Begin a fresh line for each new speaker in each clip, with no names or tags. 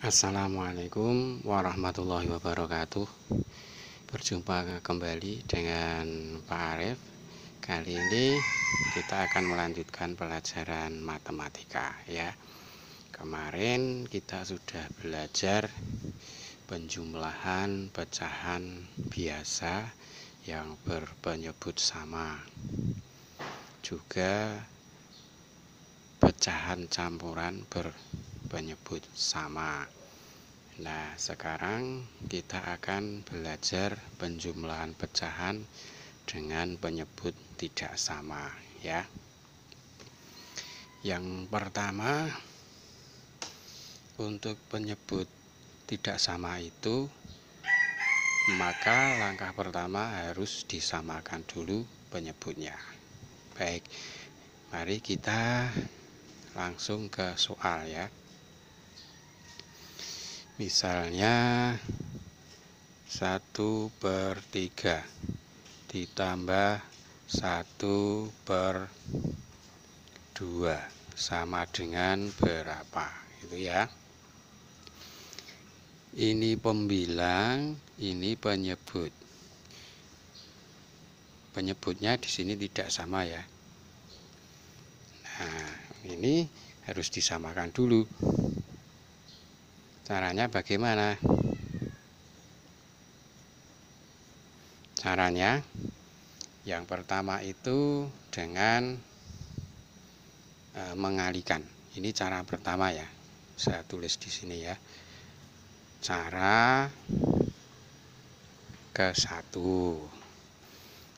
Assalamualaikum warahmatullahi wabarakatuh. Berjumpa kembali dengan Pak Arif. Kali ini kita akan melanjutkan pelajaran matematika ya. Kemarin kita sudah belajar penjumlahan pecahan biasa yang berpenyebut sama, juga pecahan campuran berpenyebut sama. Nah, sekarang kita akan belajar penjumlahan pecahan dengan penyebut tidak sama ya. Yang pertama, untuk penyebut tidak sama itu, maka langkah pertama harus disamakan dulu penyebutnya. Baik, mari kita langsung ke soal ya. Misalnya 1/3 ditambah 1/2 sama dengan berapa, gitu ya. Ini pembilang, ini penyebut. Penyebutnya di sini tidak sama ya. Nah, ini harus disamakan dulu. Caranya bagaimana? Caranya yang pertama itu dengan mengalikan. Ini cara pertama ya. Saya tulis di sini ya. Cara ke-1.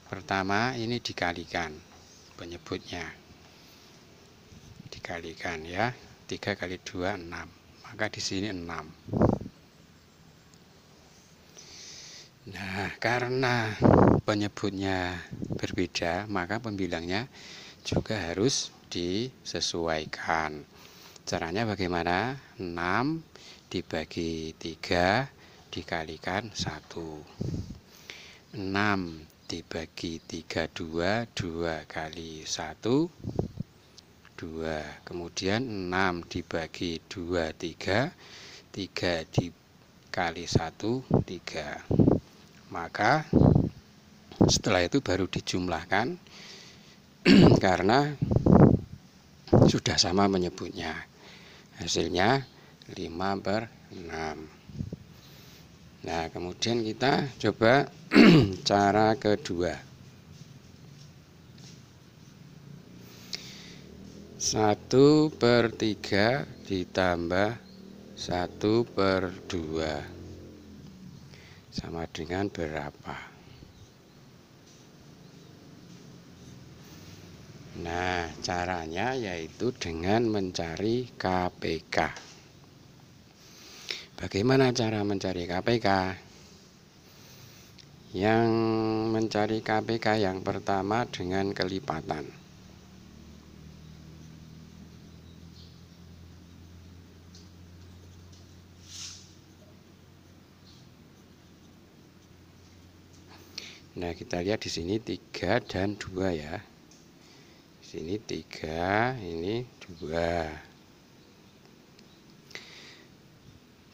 Pertama ini dikalikan penyebutnya. Dikalikan ya. 3 kali 2 6. Maka di sini 6. Nah, karena penyebutnya berbeda, maka pembilangnya juga harus disesuaikan. Caranya bagaimana? 6 dibagi 3 dikalikan 1. 6 dibagi 3 2, 2 kali 1 2. Kemudian 6 dibagi 2 3, 3 dikali 1 3. Maka setelah itu baru dijumlahkan karena sudah sama menyebutnya. Hasilnya 5/6. Nah, kemudian kita coba cara kedua. 1/3 ditambah 1/2 sama dengan berapa? Nah, caranya yaitu dengan mencari KPK. Bagaimana cara mencari KPK? Yang mencari KPK yang pertama dengan kelipatan. Nah, kita lihat di sini 3 dan 2 ya. Di sini 3, ini 2.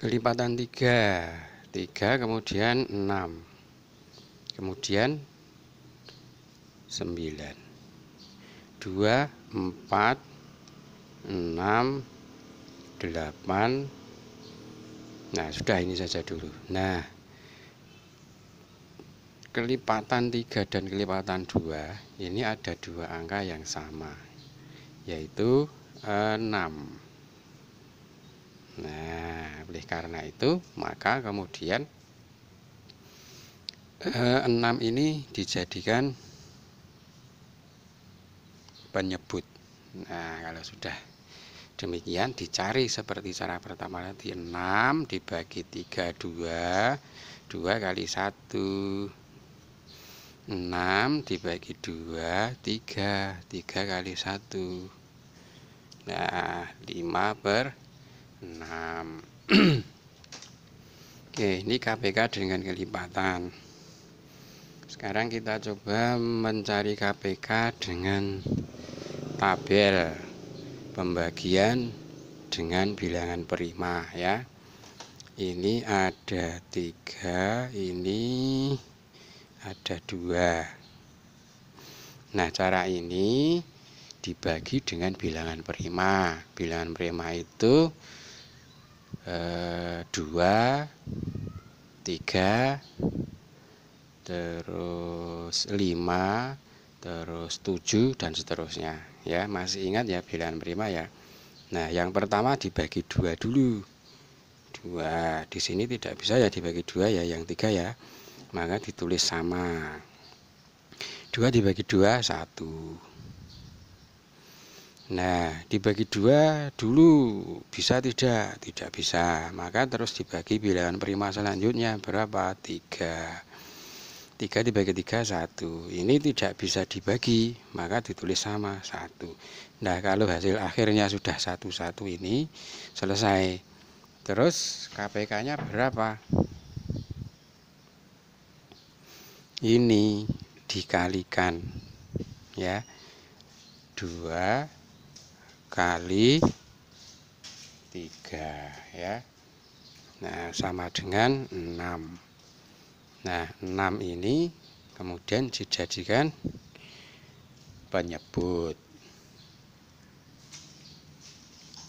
Kelipatan 3 kemudian 6. Kemudian 9. 2 4 6 8. Nah, sudah ini saja dulu. Nah, kelipatan 3 dan kelipatan 2 ini ada 2 angka yang sama, yaitu 6. Nah, oleh karena itu maka kemudian 6 ini dijadikan penyebut. Nah, kalau sudah demikian dicari seperti cara pertama nanti. 6 dibagi 3 2, 2 kali 1. 6 dibagi 2 3, 3 kali 1. Nah, 5/6. Oke, ini KPK dengan kelipatan. Sekarang kita coba mencari KPK dengan tabel pembagian dengan bilangan prima ya. Ini ada 3, ini ada 2. Nah, cara ini dibagi dengan bilangan prima. Bilangan prima itu 2, 3, terus 5, terus 7, dan seterusnya. Ya, masih ingat ya bilangan prima ya. Nah, yang pertama dibagi 2 dulu. 2 di sini tidak bisa ya dibagi 2 ya, yang 3 ya. Maka ditulis sama. 2 dibagi 2 1. Nah, dibagi 2 dulu bisa tidak? Tidak bisa. Maka terus dibagi bilangan prima selanjutnya berapa? 3. 3 dibagi 3 1. Ini tidak bisa dibagi, maka ditulis sama 1. Nah, kalau hasil akhirnya sudah 1 ini selesai. Terus KPK-nya berapa? Ini dikalikan ya. 2 kali 3 ya. Nah, sama dengan 6. Nah, 6 ini kemudian dijadikan penyebut.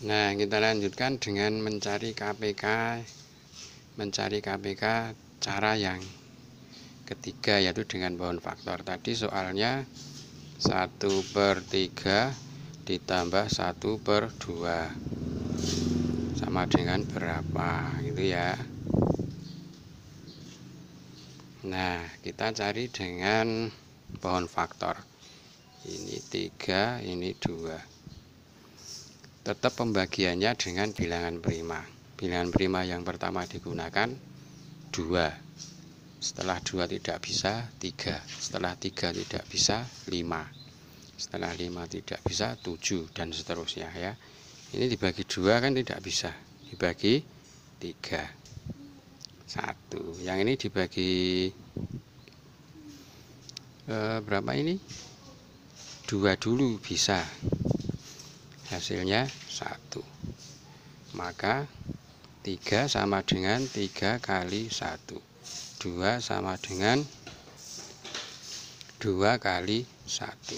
Nah, kita lanjutkan dengan mencari KPK. Mencari KPK cara yang ketiga, yaitu dengan pohon faktor. Tadi soalnya 1/3 ditambah 1/2 sama dengan berapa gitu ya. Nah, kita cari dengan pohon faktor. Ini 3, ini 2. Tetap pembagiannya dengan bilangan prima. Bilangan prima yang pertama digunakan 2. Setelah 2 tidak bisa 3. Setelah 3 tidak bisa 5. Setelah 5 tidak bisa 7, dan seterusnya ya. Ini dibagi 2 kan tidak bisa. Dibagi 3 1. Yang ini dibagi berapa ini? 2 dulu bisa. Hasilnya 1. Maka 3 sama dengan 3 kali 1. 2 sama dengan 2 kali 1.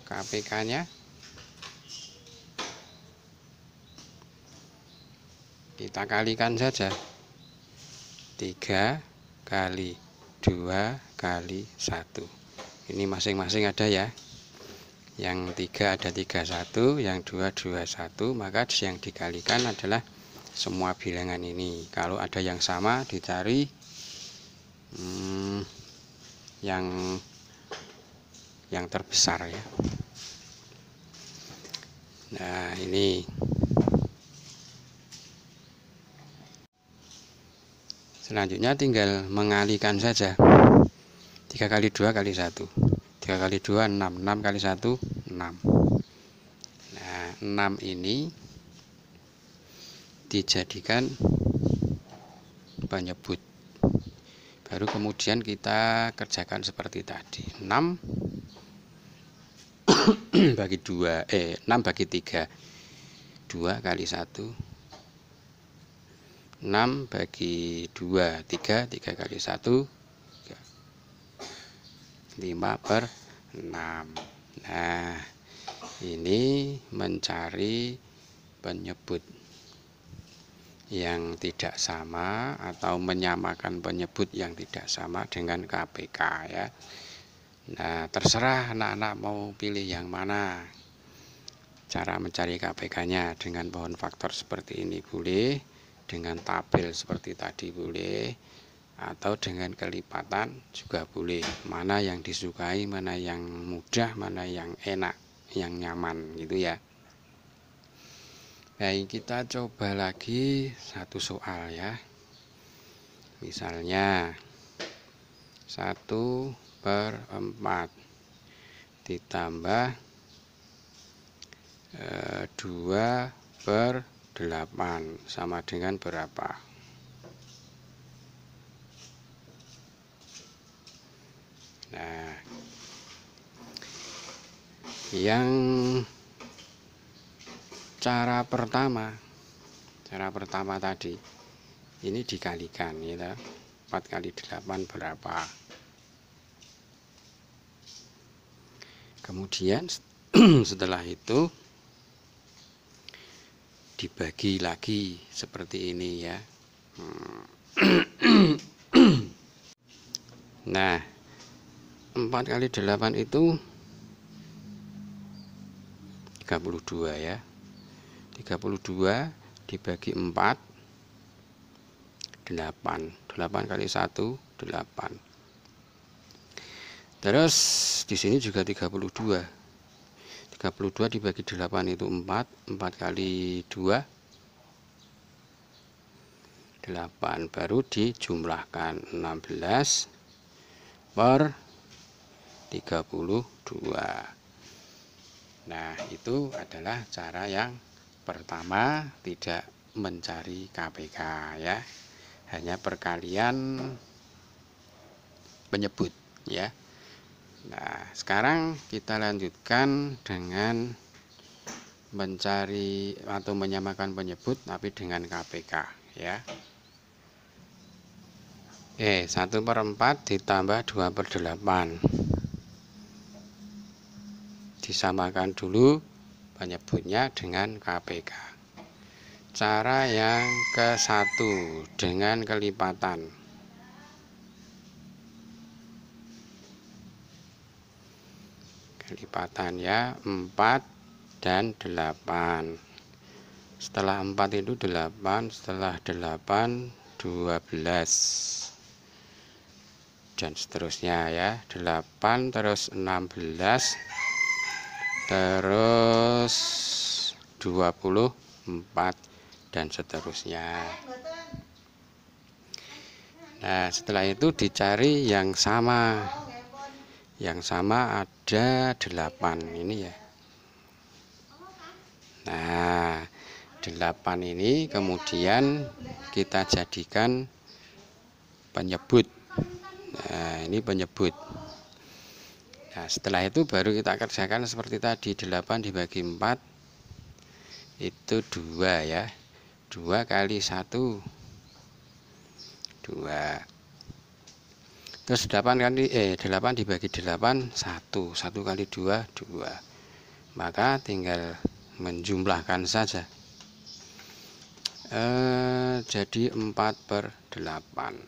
KPK-nya kita kalikan saja. 3 kali 2 kali 1. Ini masing-masing ada ya. Yang 3 ada 31, yang 2 21, maka yang dikalikan adalah semua bilangan ini. Kalau ada yang sama dicari yang terbesar ya. Nah, ini selanjutnya tinggal mengalikan saja. 3 kali 2 kali 1. 3 kali 2 6. 6 kali 1 6. Nah, 6 ini dijadikan penyebut. Baru kemudian kita kerjakan seperti tadi. 6 bagi 2, 6 bagi 3. 2 kali 1. 6 bagi 2, 3. 3 kali 1. 5/6. Nah, ini mencari penyebut yang tidak sama atau menyamakan penyebut yang tidak sama dengan KPK ya. Nah, terserah anak-anak mau pilih yang mana. Cara mencari KPK-nya dengan pohon faktor seperti ini boleh, dengan tabel seperti tadi boleh, atau dengan kelipatan juga boleh. Mana yang disukai, mana yang mudah, mana yang enak, yang nyaman gitu ya. Baik, kita coba lagi satu soal ya. Misalnya 1/4 ditambah 2/8 sama dengan berapa? Nah, yang cara pertama tadi ini dikalikan gitu. 4 kali 8 berapa. Kemudian setelah itu dibagi lagi seperti ini ya. Nah, 4 kali 8 itu 32 ya. 32 dibagi 4 8 kali 1 8. Terus di sini juga 32 dibagi 8 itu 4 kali 2 8, baru dijumlahkan 16 per 32. Nah, itu adalah cara yang pertama, tidak mencari KPK ya, hanya perkalian penyebut ya. Nah, sekarang kita lanjutkan dengan mencari atau menyamakan penyebut tapi dengan KPK ya. 1/4 ditambah 2/8. Disamakan dulu penyebutnya dengan KPK. Cara yang ke-1 dengan kelipatan. Kelipatan ya, 4 dan 8. Setelah 4 itu 8, setelah 8 12. Dan seterusnya ya, 8 terus 16 terus 24 dan seterusnya. Nah, setelah itu dicari yang sama. Yang sama ada 8 ini ya. Nah, 8 ini kemudian kita jadikan penyebut. Nah, ini penyebut. Nah, setelah itu baru kita kerjakan seperti tadi. 8 dibagi 4 itu 2 ya. 2 kali 1 2. Terus 8 dibagi 8 1 kali 2 2. Maka tinggal menjumlahkan saja. Jadi 4/8.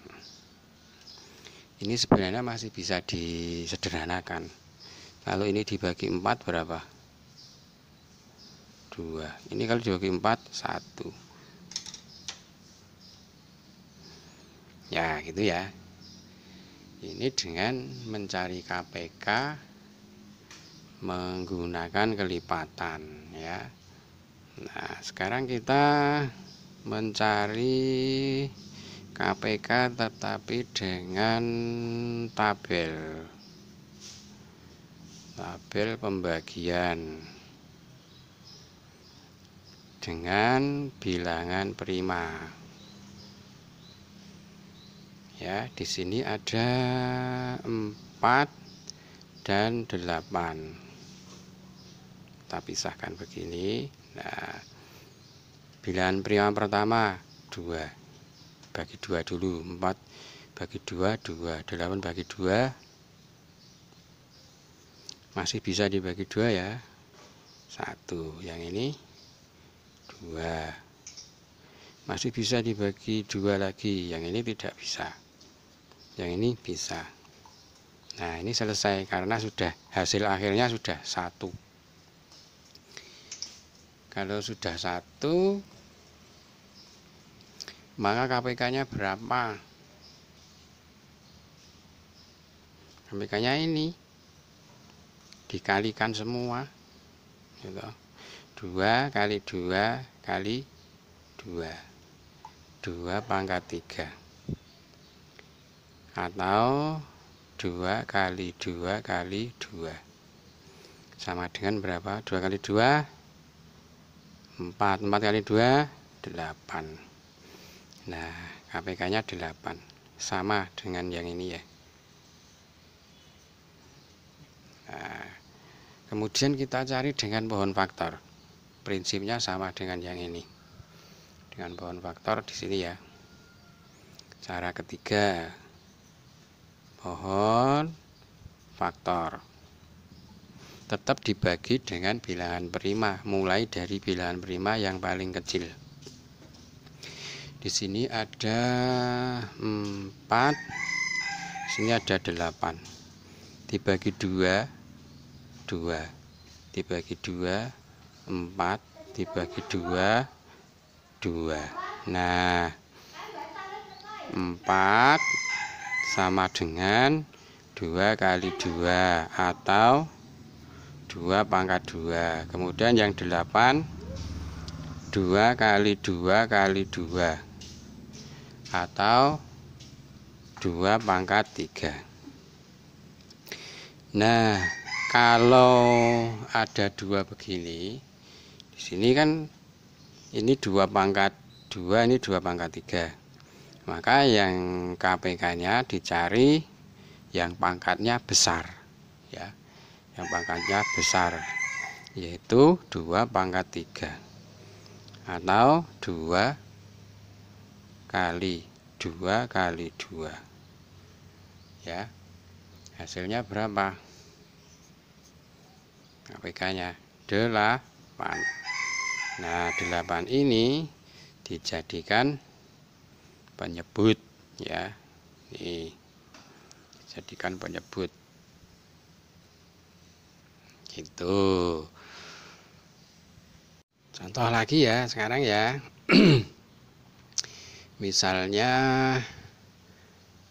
Ini sebenarnya masih bisa disederhanakan. Kalau ini dibagi 4 berapa? 2. Ini kalau dibagi 4 1. Ya, gitu ya. Ini dengan mencari KPK menggunakan kelipatan ya. Nah, sekarang kita mencari KPK tetapi dengan tabel pembagian dengan bilangan prima. Ya, di sini ada 4 dan 8. Kita pisahkan begini. Nah, bilangan prima pertama 2. Bagi 2 dulu. 4 bagi 2 2. 8 bagi 2 masih bisa dibagi 2 ya. 1. Yang ini 2. Masih bisa dibagi 2 lagi. Yang ini tidak bisa. Yang ini bisa. Nah, ini selesai karena sudah hasil akhirnya sudah 1. Kalau sudah 1, maka KPK-nya berapa? KPK-nya ini dikalikan semua. Gitu. 2 kali 2 kali 2. 2 pangkat 3. Atau 2 kali 2 kali 2 sama dengan berapa? 2 kali 2 4. 4 kali 2 8. Nah, KPK nya 8. Sama dengan yang ini ya. Nah, kemudian kita cari dengan pohon faktor. Prinsipnya sama dengan yang ini. Dengan pohon faktor di sini ya. Cara ketiga, pohon faktor tetap dibagi dengan bilangan prima, mulai dari bilangan prima yang paling kecil. Di sini ada 4, sini ada 8. Dibagi 2, 2. Dibagi 2, 4. Dibagi 2, 2. Nah, 4 sama dengan 2 kali 2 atau 2 pangkat 2. Kemudian yang 8, 2 kali 2 kali 2 atau 2 pangkat 3. Nah, kalau ada 2 begini, di sini kan ini 2 pangkat 2, ini 2 pangkat 3. Maka yang KPK-nya dicari yang pangkatnya besar, ya. Yang pangkatnya besar, yaitu 2 pangkat 3 atau 2 kali 2 kali 2, ya. Hasilnya berapa? KPK-nya 8. Nah, 8 ini dijadikan penyebut, ya. Nih, jadikan penyebut gitu. Contoh lagi ya sekarang ya. Misalnya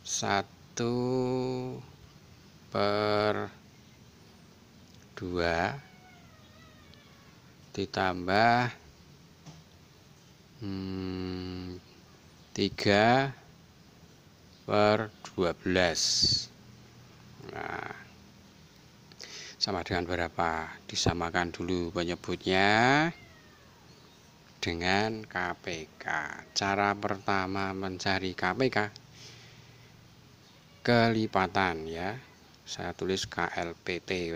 1/2 ditambah 3/12. Nah, sama dengan berapa? Disamakan dulu penyebutnya dengan KPK. Cara pertama mencari KPK, kelipatan, ya. Saya tulis KLPT.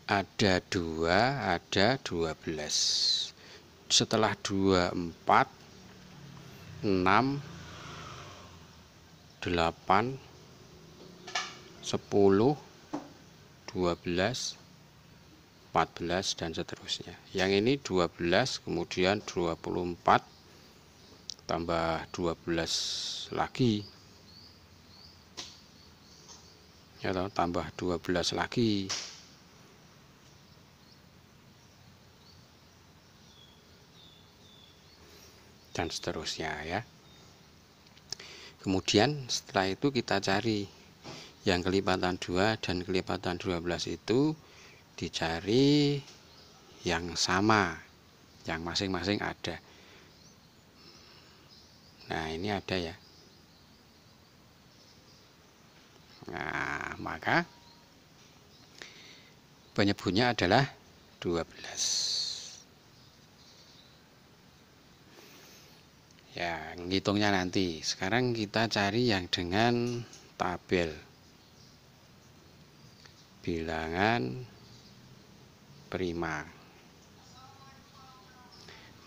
Ada 2, ada 12. Setelah 2, 4, 6, 8, 10, 12, 14, dan seterusnya. Yang ini 12, kemudian 24, tambah 12 lagi, ya, tambah 12 lagi. Dan seterusnya, ya. Kemudian setelah itu kita cari yang kelipatan 2 dan kelipatan 12 itu, dicari yang sama, yang masing-masing ada. Nah, ini ada, ya. Nah, maka penyebutnya adalah 12. Ya, ngitungnya nanti. Sekarang kita cari yang dengan tabel bilangan prima.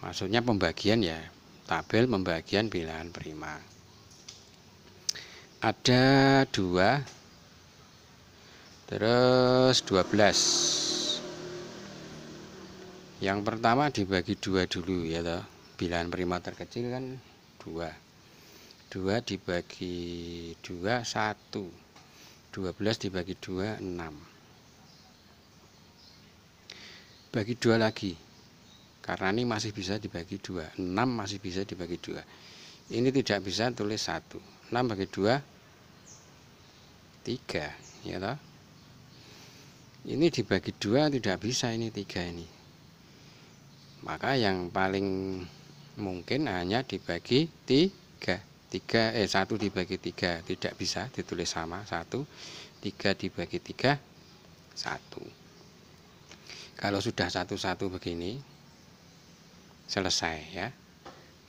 Maksudnya pembagian, ya. Tabel pembagian bilangan prima. Ada 2, terus 12. Yang pertama dibagi 2 dulu, ya toh. Bilangan prima terkecil kan 2. 2 dibagi 2, 1. 12 dibagi 2, 6. Bagi 2 lagi, karena ini masih bisa dibagi 2. 6 masih bisa dibagi 2. Ini tidak bisa tulis 1. 6 bagi 2, 3, ya toh. Ini dibagi 2 tidak bisa, ini 3 ini. Maka yang paling mungkin hanya dibagi 3. 1 dibagi 3 tidak bisa ditulis sama 1. 3 dibagi 3, 1. Kalau sudah 1-1 begini, selesai, ya.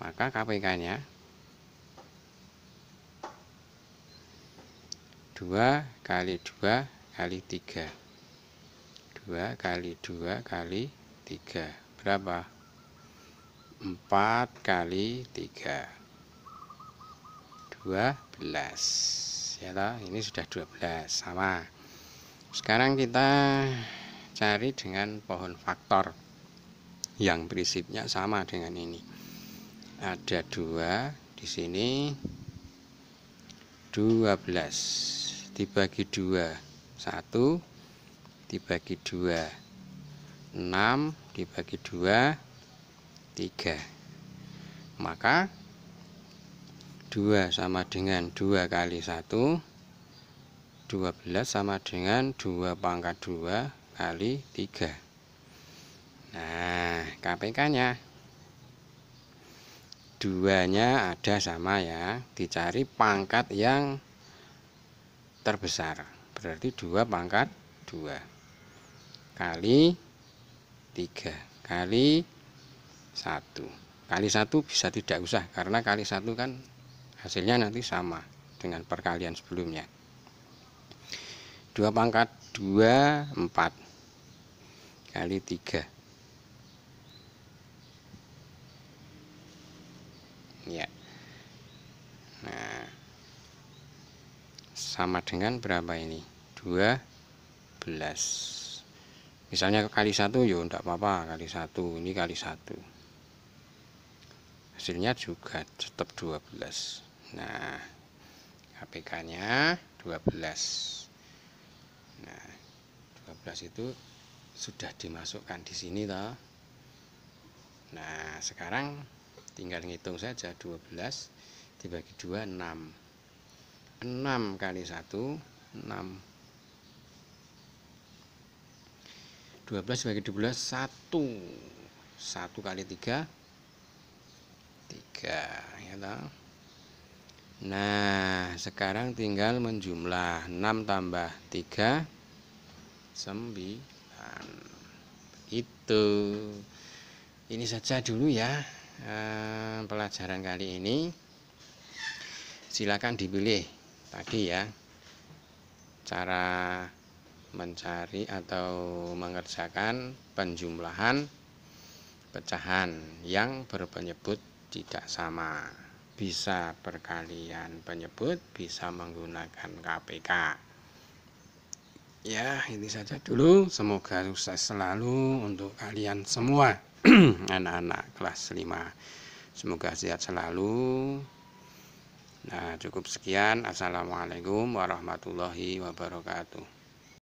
Maka KPK-nya 2 kali 2 kali 3. 2 kali 2 kali 3. Berapa? 4 kali 3. 12 ya toh, ini sudah 12 sama. Sekarang kita cari dengan pohon faktor yang prinsipnya sama dengan ini. Ada 2 di sini, 12 dibagi 2 1, dibagi 2 6, dibagi 2 3. Maka 2 sama dengan 2 kali 1, 12 sama dengan 2 pangkat 2 kali 3. Nah, KPK-nya 2-nya ada sama ya, dicari pangkat yang terbesar. Berarti 2 pangkat 2 kali 3 kali 1. Kali 1 bisa tidak usah, karena kali 1 kan hasilnya nanti sama dengan perkalian sebelumnya. 2 pangkat 2 4 kali 3 ya. Nah, sama dengan berapa ini? 12. Misalnya kali 1 ya enggak apa-apa, kali 1 ini kali 1. Hasilnya juga tetap 12. Nah, KPK-nya 12. Nah, 12 itu sudah dimasukkan di sini toh. Nah, sekarang tinggal ngitung saja. 12 dibagi 2 6. 6 kali 1 6. 12 bagi 12 1. 1 kali 3 3 ya toh. Nah, sekarang tinggal menjumlah 6 tambah 3 9. Itu. Ini saja dulu ya pelajaran kali ini. Silakan dipilih tadi ya, cara mencari atau mengerjakan penjumlahan pecahan yang berpenyebut tidak sama. Bisa perkalian penyebut, bisa menggunakan KPK. Ya, ini saja dulu. Semoga sukses selalu untuk kalian semua anak-anak kelas 5. Semoga sehat selalu. Nah, cukup sekian. Assalamualaikum warahmatullahi wabarakatuh.